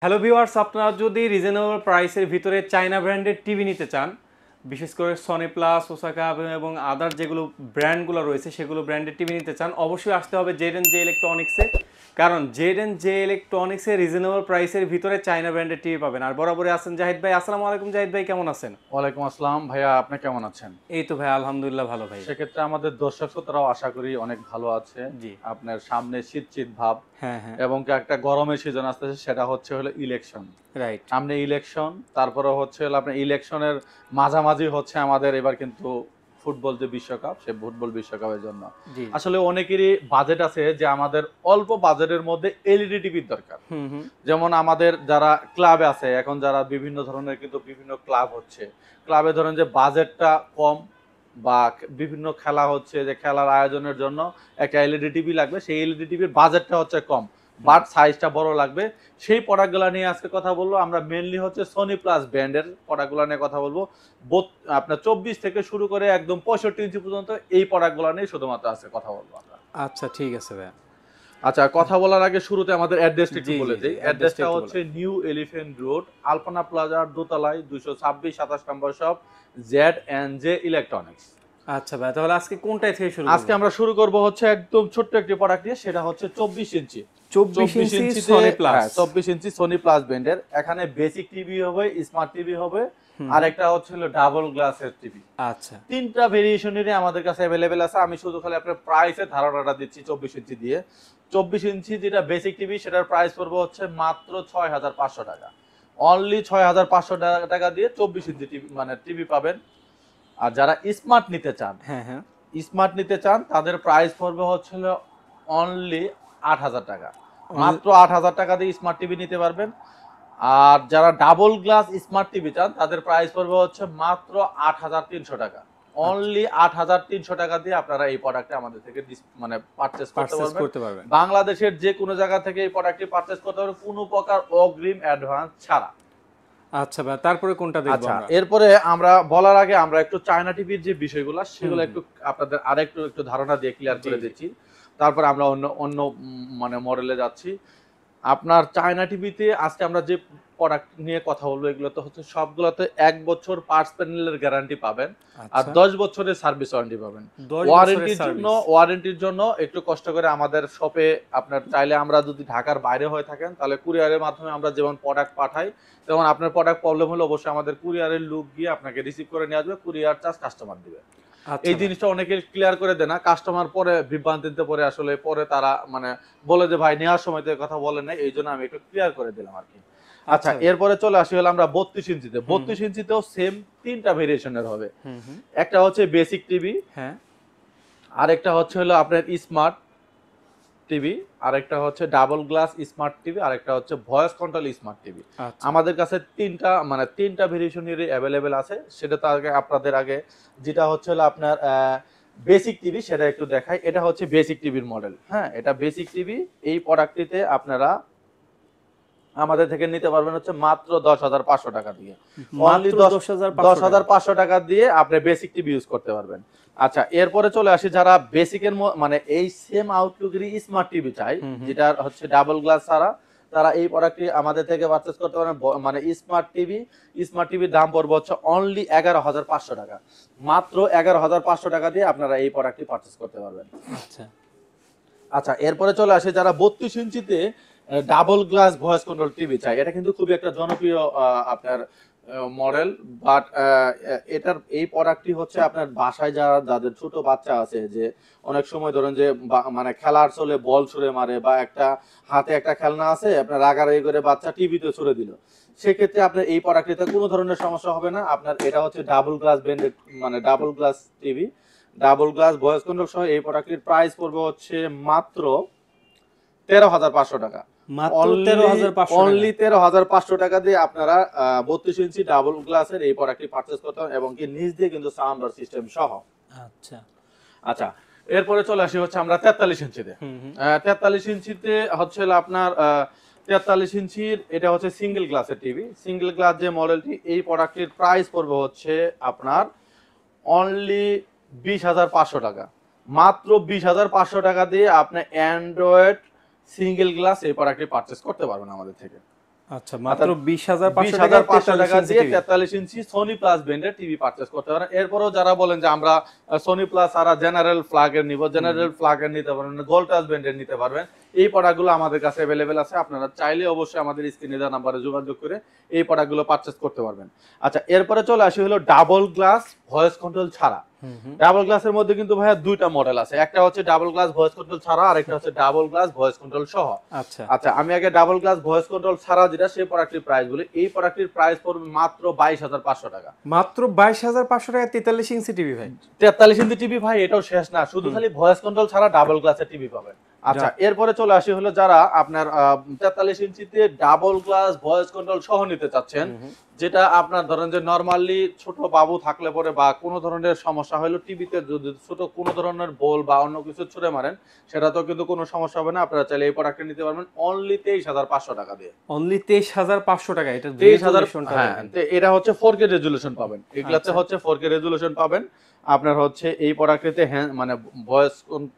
Hello viewers, আপনারা যদি reasonable প্রাইসের ভিতরে চায়না ব্র্যান্ডের টিভি নিতে চান, বিশেষ করে সনি প্লাস, ওসাকা এবং আদার যেগুলো ব্র্যান্ডগুলো রয়েছে সেগুলো ব্র্যান্ডের টিভি নিতে চান, অবশ্যই আসতে হবে জেড এন্ড জে ইলেকট্রনিক্সে। কারণ জেড এন্ড জে ইলেকট্রনিক্সে রিজনেবল প্রাইসের ভিতরে চায়না ব্র্যান্ডের টিভি পাবেন। আর বরাবরই আছেন জাহিদ ভাই। আসসালামু আলাইকুম জাহিদ ভাই, কেমন আছেন? ওয়ালাইকুম আসসালাম ভাইয়া, আপনি কেমন আছেন? এই তো ভাই, আলহামদুলিল্লাহ ভালো ভাই। সেক্ষেত্রে আমাদের দর্শক শ্রোতারাও আশা করি অনেক ভালো আছে। জি। আপনার সামনে শীত শীত ভাব হ্যাঁ হ্যাঁ, এবং কি একটা গরমের সিজন আসতেছে, সেটা হলো ইলেকশন। রাইট। সামনে ইলেকশন, তারপরে হলো আপনার ইলেকশনের মাঝামাঝি হচ্ছে আমাদের এবার কিন্তু ফুটবল যে বিশ্বকাপ, সে ফুটবল বিশ্বকাপের জন্য জি। আসলে অনেকেরই বাজেট আছে যে আমাদের অল্প বাজেটের মধ্যে এলইডি টিভির দরকার। হুম হুম। যেমন আমাদের যারা ক্লাবে আছে এখন, যারা বিভিন্ন ধরনের কিন্তু বিভিন্ন ক্লাব হচ্ছে, ক্লাবে ধরেন যে বাজেটটা কম বা বিভিন্ন খেলা হচ্ছে, যে খেলার আয়োজনের জন্য একটা এলইডি টিভি লাগবে, সেই এলইডি টিভির বাজেটটা হচ্ছে কম বাট সাইজটা বড় লাগবে। সেই প্রোডাক্টগুলো নিয়ে আজকে কথা বলবো আমরা। মেনলি হচ্ছে সনি প্লাস ব্র্যান্ডের প্রোডাক্টগুলো নিয়ে কথা বলবো। আপনার 24 থেকে শুরু করে একদম 65 ইঞ্চি পর্যন্ত এই প্রোডাক্টগুলো নিয়ে শুধুমাত্র আজকে কথা বলবো আমরা। আচ্ছা, ঠিক আছে ভাই। আচ্ছা, কথা বলার আগে শুরুতে আমাদের অ্যাড্রেসটা একটু জি বলে জি জি, দেই। অ্যাড্রেসটা অ্যাড্রেসটা একটু হচ্ছে বলেন। নিউ এলিফ্যান্ট রোড, আলপনা প্লাজার দোতলায় 226-27 নম্বর shop, Z and J electronics. আচ্ছা ভাই, তাহলে আজকে কোনটায় থেকে শুরু আজকে করবো? আমরা শুরু করব হচ্ছে একদম ছোট্ট একটি প্রোডাক্ট দিয়ে, সেটা হচ্ছে 24 ইঞ্চি। 24 ইঞ্চি ইঞ্চিতে সনি প্লাস। 24 ইঞ্চি সনি প্লাস ব্র্যান্ডের। এখানে বেসিক টিভি হবে, স্মার্ট টিভি হবে, হুম আর হুম। একটা হলো ডাবল গ্লাসের টিভি। আচ্ছা তিনটা ভেরিয়েশনেরই আমাদের কাছে অ্যাভেলেবেল আছে। আমি শুধু খালি আপনার প্রাইসের ধারণাটা দিচ্ছি 24 ইঞ্চি দিয়ে। 24 ইঞ্চি যেটা বেসিক টিভি, সেটার প্রাইস পড়বে হচ্ছে মাত্র 6500 টাকা। অনলি 6500 টাকা দিয়ে 24 ইঞ্চি টিভি মানে টিভি পাবেন। আর যারা স্মার্ট নিতে চান, হ্যাঁ হ্যাঁ, তাদের প্রাইস পড়বে হচ্ছিল অনলি 8000 টাকা। মাত্র 8000 টাকা দিয়ে স্মার্ট টিভি নিতে পারবেন। আর যারা ডাবল গ্লাস স্মার্ট টিভি চান, তাদের প্রাইস পড়বে হচ্ছে মাত্র 8300 টাকা। আচ্ছা, অনলি 8300 টাকা দিয়ে আপনারা এই প্রোডাক্টটা আমাদের থেকে মানে পারচেজ করতে পারচেজ পারবেন। করতে পারবেন। বাংলাদেশের যে কোনো জায়গা থেকে এই প্রোডাক্টটি পারচেজ করতে পারবেন, কোনো প্রকার অগ্রিম অ্যাডভান্স ছাড়া। আচ্ছা ভাই, তারপরে কোনটা দেখবো আচ্ছা, আমরা? এরপরে আমরা বলার আগে আমরা একটু চায়না টিভির যে বিষয়গুলো, সেগুলো হুম একটু আপনাদের আরেকটু ধারণা দিয়ে ক্লিয়ার জি করে জি। দিচ্ছি। তারপরে আমরা অন্য অন্য মানে মডেলে যাচ্ছি। আপনার চায়না টিভিতে আজকে আমরা যে প্রোডাক্ট নিয়ে কথা বলবো, এগুলো তো হচ্ছে সবগুলোতে 1 বছর পার্টস প্যানেলের গ্যারান্টি পাবেন আর আচ্ছা, 10 বছরের সার্ভিস ওয়ারেন্টি পাবেন। 10 বছরের সার্ভিস। ওয়ারেন্টির জন্য একটু কষ্ট করে আমাদের শপে আপনার চাইলে, আমরা যদি ঢাকার বাইরে হয়ে থাকেন তাহলে কুরিয়ারের মাধ্যমে আমরা যেমন প্রোডাক্ট পাঠাই, তেমন আপনার প্রোডাক্ট প্রবলেম হলে অবশ্যই আমাদের কুরিয়ারের লোক গিয়ে আপনাকে রিসিভ করে নিয়ে আসবে। কুরিয়ার চার্জ কাস্টমার দিবে। আচ্ছা এই ভাই, জিনিসটা অনেকে ক্লিয়ার করে দেয় না, কাস্টমার পরে বিভ্রান্তিতে পরে আসলে পরে তারা মানে বলে যে ভাই নেওয়ার সময় তো কথা বলেন নাই, এই জন্য আমি একটু ক্লিয়ার করে দিলাম আর কি। আচ্ছা, আচ্ছা ভাই। এরপরে চলে আসি হলো আমরা 32 ইঞ্চিতে। হুম 32 ইঞ্চিতেও সেম তিনটা ভেরিয়েশনের হবে। হুম হুম। একটা হচ্ছে বেসিক টিভি, হ্যাঁ। আরেকটা হলো আপনার স্মার্ট টিভি, আরেকটা হচ্ছে ডাবল গ্লাস স্মার্ট টিভি, আরেকটা হচ্ছে ভয়েস কন্ট্রোল স্মার্ট টিভি। আচ্ছা। আমাদের কাছে তিনটা ভেরিয়েশনেরই অ্যাভেলেবেল আছে। সেটা তো আপনাদের আগে যেটা হলো আপনার বেসিক টিভি, সেটা একটু দেখাই। এটা হচ্ছে বেসিক টিভির মডেল। হ্যাঁ, এটা বেসিক টিভি। এই প্রোডাক্টটিতে আপনারা আমাদের থেকে নিতে পারবেন হচ্ছে মাত্র 10500 টাকা দিয়ে। অনলি মাত্র 10,500 টাকা। 10500 টাকা দিয়ে আপনি বেসিক টিভি ইউজ করতে পারবেন। আচ্ছা, এরপরে চলে আসি যারা বেসিকের মানে এই সেম আউটলুকেরই স্মার্ট টিভি চাই, হুম হুম। যেটা হচ্ছে ডাবল গ্লাস ছাড়া, তারা এই প্রোডাক্টটি আমাদের থেকে পারচেজ করতে পারেন। মানে স্মার্ট টিভির দাম পড়বে হচ্ছে অনলি 11500 টাকা। মাত্র 11500 টাকা দিয়ে আপনারা এই প্রোডাক্টটি পারচেজ করতে পারবেন। আচ্ছা আচ্ছা, এরপরে চলে আসে যারা 32 ইঞ্চিতে double glass voice control TV চাই। এটা কিন্তু খুবই একটা জনপ্রিয় আপনার মডেল। বাট এটার এই প্রোডাক্টটি হচ্ছে আপনার বাসায় যাদের ছোট বাচ্চা আছে, যে অনেক সময় ধরেন যে মানে খেলার চলে বল ছুঁড়ে মারে, বা একটা হাতে একটা খেলনা আছে, আপনার রাগারাগি করে বাচ্চা টিভিতে ছুঁড়ে দিল, সেক্ষেত্রে আপনার এই প্রোডাক্টটিতে কোনো ধরনের সমস্যা হবে না। আপনার এটা হচ্ছে ডাবল গ্লাস ব্র্যান্ডেড, মানে double glass TV, double glass voice control সহ। এই প্রোডাক্টটির প্রাইস পড়বে হচ্ছে মাত্র 13500 টাকা। মাত্র 13,500 টাকা। অনলি 13500 টাকা দিয়ে আপনারা 32 ইঞ্চি ডাবল গ্লাসের এই প্রোডাক্টটি পারচেজ করতে হবে, এবং কি নিচ দিয়ে কিন্তু সাউন্ড বার সিস্টেম সহ। আচ্ছা। আচ্ছা, এরপরে চলে আসি হচ্ছে আমরা 43 ইঞ্চিতে। হুম হুম। 43 ইঞ্চিতে হচ্ছে আপনার 43 ইঞ্চির এটা হচ্ছে সিঙ্গেল গ্লাসের টিভি। সিঙ্গেল গ্লাস যে মডেলটি, এই প্রোডাক্টটির প্রাইস পড়বে হচ্ছে আপনার অনলি 20500 টাকা। মাত্র 20500 টাকা দিয়ে আপনি অ্যান্ড্রয়েড সিঙ্গেল গ্লাস এই প্রোডাক্টটি পারচেজ করতে পারবেন আমাদের থেকে। আচ্ছা, মাত্র 20,500 20,500 টাকা দিয়ে TV 43 ইঞ্চি সোনি প্লাস ব্র্যান্ডের টিভি পারচেজ করতে পারেন। এরপরও যারা বলেন যে আমরা সোনি প্লাস আর জেনারেল ফ্ল্যাগের নিব, জেনারেল ফ্ল্যাগের নিতে পারবেন, গোল্ড টাচ ব্র্যান্ডের নিতে পারবেন। এই প্রোডাক্টগুলো আমাদের কাছে अवेलेबल আছে। আপনারা চাইলে অবশ্যই আমাদের স্ক্রিনে দেওয়া নম্বরে যোগাযোগ করে এই প্রোডাক্টগুলো পারচেজ করতে পারবেন। আচ্ছা, এরপরে চলে আসি হলো ডাবল গ্লাস ভয়েস কন্ট্রোল ছাড়া। ডাবল গ্লাসের মধ্যে কিন্তু ভাইয়া দুইটা মডেল আছে, একটা হচ্ছে ডাবল গ্লাস ভয়েস কন্ট্রোল ছাড়া আর একটা হচ্ছে ডাবল গ্লাস ভয়েস কন্ট্রোল সহ। আচ্ছা আচ্ছা, আমি আগে ডাবল গ্লাস ভয়েস কন্ট্রোল ছাড়া যেটা সেই প্রোডাক্টের প্রাইস বলি। এই প্রোডাক্টের প্রাইস পড়বে মাত্র 22,500 টাকা। মাত্র 22,500 টাকা 43 ইঞ্চি টিভি ভাই। 43 ইঞ্চি টিভি ভাই, এটাও শেষ না, শুধু খালি ভয়েস কন্ট্রোল ছাড়া ডাবল গ্লাসের টিভি পাবেন। আচ্ছা, এরপরে চলে আসি হলো যারা আপনার 43 ইঞ্চিতে ডাবল গ্লাস ভয়েস কন্ট্রোল সহ নিতে চাচ্ছেন, যেটা আপনার ধরেন যে নরমালি ছোট বাবু থাকলে পরে বা কোনো ধরনের সমস্যা হলো টিভিতে যদি ছোট কোনো ধরনের বল বা অন্য কিছু ছুঁড়ে মারেন, সেটা তো কিন্তু কোনো সমস্যা হবে না। আপনারা চাইলে এই প্রোডাক্টটা নিতে পারবেন অনলি 23,500 টাকা দিয়ে। অনলি 23,500 টাকা। এটা 23,000। হ্যাঁ, এটা হচ্ছে 4K রেজুলেশন পাবেন, এগুলাতে হচ্ছে 4K রেজুলেশন পাবেন। আপনার হচ্ছে এই প্রোডাক্টটিতে মানে ভয়েস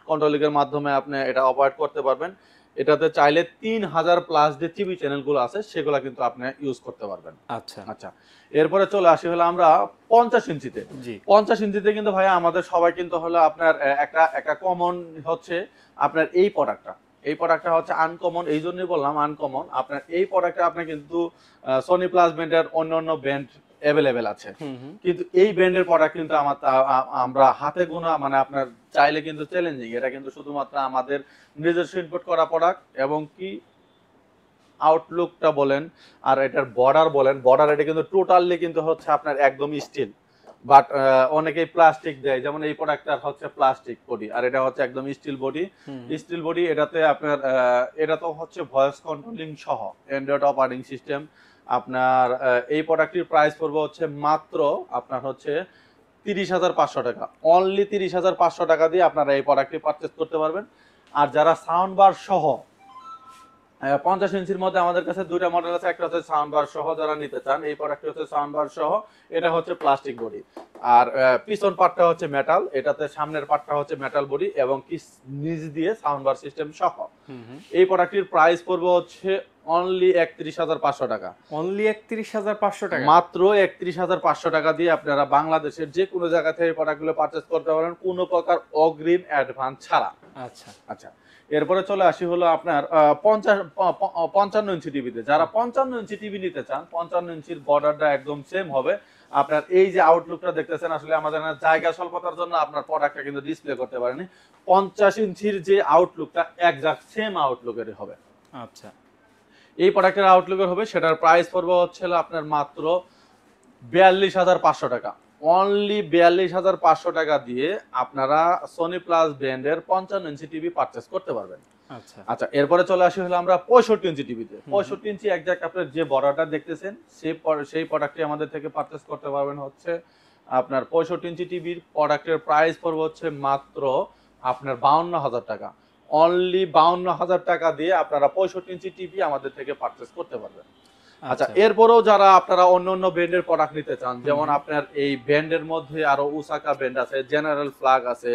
কন্ট্রোলিং এর মাধ্যমে আপনি এটা অপারেট করতে পারবেন। এটাতে চাইলে 3000 প্লাস যে টিভি চ্যানেলগুলো আছে সেগুলো কিন্তু আপনি ইউজ করতে পারবেন। আচ্ছা আচ্ছা, এরপরে চলে আসি হলো আমরা 50 ইঞ্চিতে। জি 50 ইঞ্চিতে কিন্তু ভাই আমাদের সবাই কিন্তু হলো আপনার একটা কমন হচ্ছে আপনার এই প্রোডাক্টটা। এই প্রোডাক্টটা হচ্ছে আনকমন, এই জন্যই বললাম আনকমন। আপনার এই প্রোডাক্টটা আপনি কিন্তু সনি প্লাস ব্র্যান্ডের অন্য ব্র্যান্ড অ্যাভেলেবেল আছে, কিন্তু এই ব্র্যান্ডের প্রোডাক্ট কিন্তু আমরা হাতে গোনা, মানে আপনার চাইলে কিন্তু চ্যালেঞ্জিং। এটা কিন্তু শুধুমাত্র আমাদের নিজস্ব ইনপুট করা প্রোডাক্ট, এবং কি আউটলুকটা বলেন আর এটার বর্ডার বলেন, বর্ডার এটা কিন্তু টোটালি কিন্তু হচ্ছে আপনার একদম স্টিল, বাট অনেকেই প্লাস্টিক দেয়। যেমন এই প্রোডাক্টটা হচ্ছে প্লাস্টিক বডি আর এটা হচ্ছে একদম স্টিল বডি। স্টিল বডি, এটাতে আপনার এটা তো হচ্ছে ভয়েস কন্ট্রোলিং সহ অ্যান্ড্রয়েড অপারেটিং সিস্টেম। আপনার এই প্রোডাক্টটির প্রাইস পড়বে হচ্ছে মাত্র আপনার হচ্ছে 30,500 টাকা। অনলি 30,500 টাকা দিয়ে আপনারা এই প্রোডাক্টটি পারচেজ করতে পারবেন। আর যারা সাউন্ড বার সহ 50 ইঞ্চির মধ্যে আমাদের কাছে দুইটা মডেল আছে, একটা হচ্ছে সাউন্ড বার সহ যারা নিতে চান, এই প্রোডাক্টটি হচ্ছে সাউন্ড বার সহ। এটা হচ্ছে প্লাস্টিক বডি আর পিছন পার্টটা হচ্ছে মেটাল, এটাতে সামনের পার্টটা হচ্ছে মেটাল বডি এবং কি নিচ দিয়ে সাউন্ড বার সিস্টেম সহ। এই প্রোডাক্টটির প্রাইস পড়বে হচ্ছে অনলি 31,500 টাকা। অনলি 31,500 টাকা, মাত্র 31,500 টাকা দিয়ে আপনারা বাংলাদেশের যে কোনো জায়গা থেকে প্রোডাক্টগুলো পারচেজ করতে পারেন কোনো প্রকার অগ্রিম অ্যাডভান্স ছাড়া। আচ্ছা আচ্ছা, এরপরে চলে আসি হলো আপনার 55 ইঞ্চি টিভিতে। যারা 55 ইঞ্চি টিভি নিতে চান, 55 ইঞ্চির বর্ডারটা একদম সেম হবে। আপনার এই যে আউটলুকটা দেখতেছেন, আসলে আমাদের জায়গা স্বল্পতার জন্য আপনার প্রোডাক্টটা কিন্তু ডিসপ্লে করতে পারেনি। 50 ইঞ্চির যে আউটলুকটা একজাক্ট সেম আউটলুকের হবে। আচ্ছা, এই প্রোডাক্টের আউটলুকের হবে, সেটার প্রাইস পড়বে হচ্ছে আপনার মাত্র 42,500 টাকা। অনলি 42,500 টাকা দিয়ে আপনারা সনি প্লাস ব্র্যান্ডের 55 ইঞ্চি টিভি পারচেজ করতে পারবেন। আচ্ছা আচ্ছা, এরপরে চলে আসি হলো আমরা 65 ইঞ্চি টিভিতে। 65 ইঞ্চি একজাক্ট আপনার যে বর্ডারটা দেখতেছেন সেই প্রোডাক্টটি আমাদের থেকে পারচেজ করতে পারবেন হচ্ছে আপনার 65 ইঞ্চি টিভির প্রোডাক্টের প্রাইস পড়বে হচ্ছে মাত্র আপনার 52,000 টাকা। অনলি 52,000 টাকা দিয়ে আপনারা 65 ইঞ্চি টিভি আমাদের থেকে পারচেজ করতে পারবেন। আচ্ছা, এরপরেও যারা আপনারা অন্য ব্র্যান্ডের প্রোডাক্ট নিতে চান, যেমন আপনার এই ব্র্যান্ডের মধ্যে আরো ওসাকা ব্র্যান্ড আছে, জেনারেল ফ্ল্যাগ আছে,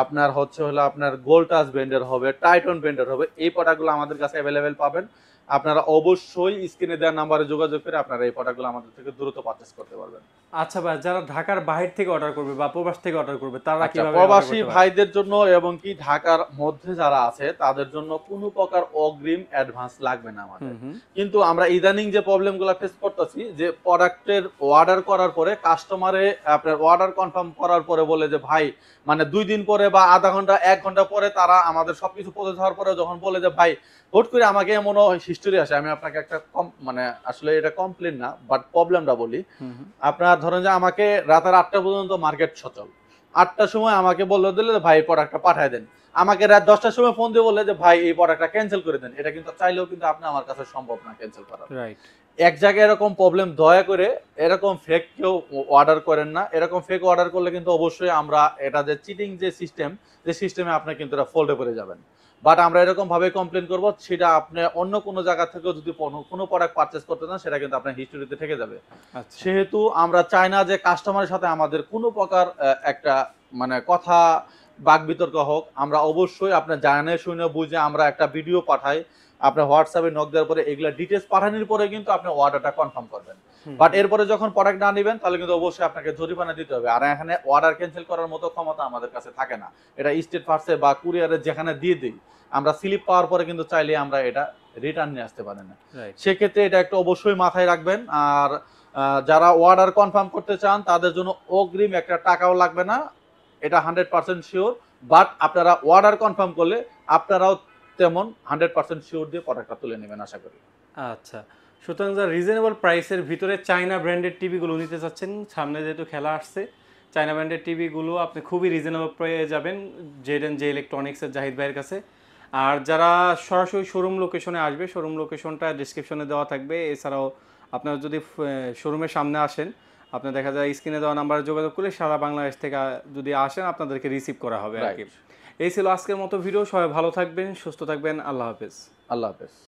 আপনার হচ্ছে হলো আপনার গোল্ড টাচ ব্র্যান্ডের হবে, টাইটন ব্র্যান্ডের হবে, এই প্রোডাক্টগুলো আমাদের কাছে অ্যাভেলেবেল পাবেন। আপনারা অবশ্যই স্ক্রিনে দেওয়া নাম্বারে যোগাযোগ করে আপনারা এই প্রোডাক্টগুলো আমাদের থেকে দ্রুত পারচেজ করতে পারবেন। আচ্ছা ভাই, যারা ঢাকার বাইরে থেকে অর্ডার করবে বা প্রবাস থেকে অর্ডার করবে তারা কিভাবে? প্রবাসী ভাইদের জন্য এবং কি ঢাকার মধ্যে যারা আছে তাদের জন্য কোনো প্রকার অগ্রিম অ্যাডভান্স লাগবে না আমাদের। কিন্তু আমরা ইদানিং যে প্রবলেমগুলো ফেস করতেছি, যে প্রোডাক্টের অর্ডার করার পরে কাস্টমারে আপনার অর্ডার কনফার্ম করার পরে বলে যে ভাই মানে 2 দিন পরে বা আধা ঘন্টা 1 ঘন্টা পরে তারা আমাদের সবকিছু পৌঁছে যাওয়ার পরে যখন বলে যে ভাই হুট করে আমাকে এমন হিস্টোরি আসে। আমি আপনাকে একটা মানে আসলে এটা কমপ্লেন না, বাট প্রবলেমটা বলি। আপনার ধরেন যে আমাকে রাতের 8টা পর্যন্ত মার্কেট সচল, 8টার সময় আমাকে বললো দিলে ভাই প্রোডাক্টটা পাঠায় দেন, আমাকে রাত 10টার সময় ফোন দিয়ে বললে যে ভাই এই প্রোডাক্টটা ক্যান্সেল করে দেন। এটা কিন্তু চাইলেও কিন্তু আপনি আমার কাছে সম্ভব না ক্যান্সেল করা। রাইট, এক জায়গায় এরকম প্রবলেম, দয়া করে এরকম ফেক কেউ অর্ডার করেন না। এরকম ফেক অর্ডার করলে কিন্তু অবশ্যই আমরা এটা যে চিটিং যে সিস্টেমে আপনি কিন্তু এটা ফল্টে পড়ে যাবেন। বাট আমরা এরকম ভাবে কমপ্লেন করব, সেটা আপনি অন্য কোনো জায়গা থেকেও যদি কোনো প্রোডাক্ট পারচেজ করতে চান সেটা কিন্তু আপনার হিস্টোরিতে থেকে যাবে। সেহেতু আমরা চাই না যে কাস্টমারের সাথে আমাদের কোনো প্রকার একটা মানে কথা বাক বিতর্ক হোক। আমরা অবশ্যই আপনার জানে শুনে বুঝে আমরা একটা ভিডিও পাঠাই আপনার হোয়াটসঅ্যাপে নক দেওয়ার পরে এগুলা ডিটেলস পাঠানোর পরে কিন্তু আপনি অর্ডারটা কনফার্ম করবেন। বাট এরপরে যখন প্রোডাক্ট না নেবেন তাহলে কিন্তু অবশ্যই আপনাকে জরিমানা দিতে হবে। আর এখানে অর্ডার ক্যান্সেল করার মতো ক্ষমতা আমাদের কাছে থাকে না। এটা স্টেট ফার্স্টে বা কুরিয়ারে যেখানে দিয়ে দিই, আমরা স্লিপ পাওয়ার পরে কিন্তু চাইলে আমরা এটা রিটার্ন নিয়ে আসতে পারি না। সেক্ষেত্রে এটা একটু অবশ্যই মাথায় রাখবেন। আর যারা অর্ডার কনফার্ম করতে চান তাদের জন্য অগ্রিম একটা টাকাও লাগবে না, এটা 100% শিওর। বাট আপনারা অর্ডার কনফার্ম করলে আপনারাও তেমন 100% শিওর দিয়ে প্রোডাক্টটা তুলে নেবেন আশা করি। আচ্ছা, সুতরাং যারা রিজনেবল প্রাইসের ভিতরে চায়না ব্র্যান্ডের টিভিগুলো নিতে চাচ্ছেন, সামনে যেহেতু খেলা আসছে, চায়না ব্র্যান্ডের টিভিগুলো আপনি খুবই রিজনেবল পেয়ে যাবেন জেডেন জে ইলেকট্রনিক্সের জাহিদ ভাইয়ের কাছে। আর যারা সরাসরি শোরুম লোকেশনে আসবে, শোরুম লোকেশনটা ডিসক্রিপশনে দেওয়া থাকবে। এছাড়াও আপনারা যদি শোরুমের সামনে আসেন, আপনার দেখা যায় স্ক্রিনে দেওয়া নাম্বারে যোগাযোগ করলে সারা বাংলাদেশ থেকে যদি আসেন আপনাদেরকে রিসিভ করা হবে আর কি। এই ছিল আজকের মতো ভিডিও। সবাই ভালো থাকবেন, সুস্থ থাকবেন। আল্লাহ হাফেজ। আল্লাহ হাফেজ।